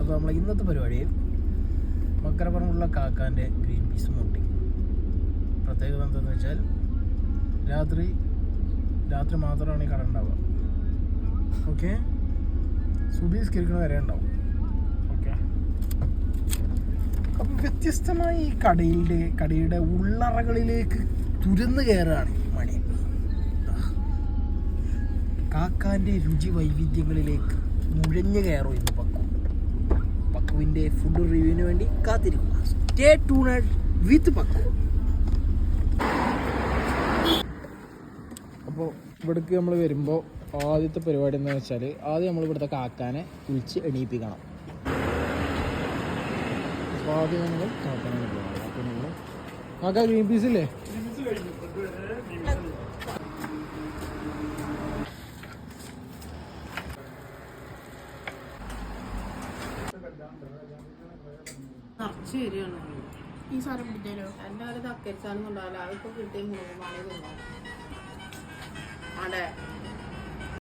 അപ്പോൾ നമ്മളെ ഇന്നത്തെ പരിപാടി മക്കരപ്പുറമുള്ള കാക്കാൻ്റെ ഗ്രീൻ പീസ് മുട്ടി. പ്രത്യേകത എന്താണെന്ന് വെച്ചാൽ രാത്രി മാത്രമാണ് ഈ കട ഉണ്ടാവുക. ഓക്കെ, സുബീസ്കരിക്കണ വരെ ഉണ്ടാവും. ഓക്കെ, അപ്പം വ്യത്യസ്തമായി ഈ കടയുടെ ഉള്ളറകളിലേക്ക് തുരന്നു കയറുകയാണ് മണി. കാക്കാൻ്റെ രുചി വൈവിധ്യങ്ങളിലേക്ക് നുഴഞ്ഞു കയറും ഇന്ന് പക്കുവിൻ്റെ ഫുഡ് റിവ്യൂവിന് വേണ്ടി കാത്തിരിക്കുക. Stay tuned with Pakku. അപ്പോൾ ഇവിടേക്ക് നമ്മൾ വരുമ്പോൾ ആദ്യത്തെ പരിപാടി എന്താണെന്ന് വെച്ചാൽ ആദ്യം നമ്മൾ ഇവിടുത്തെ കാക്കാനെ കുളിച്ച് എണീപ്പിക്കണം. അപ്പോൾ ആദ്യം നമ്മൾ കാക്കാനെ പോകണം. അപ്പോൾ നമ്മൾ കാക്ക ഗ്രീൻ പീസ് ഇല്ലേ? ഈ സാധനം പിടിച്ചാലോ എൻ്റെ കാലത്ത് അക്കരിച്ചാലും കൊണ്ടാവില്ല. അതിപ്പോൾ കിട്ടിയ മുഴുവൻ തോന്നാം.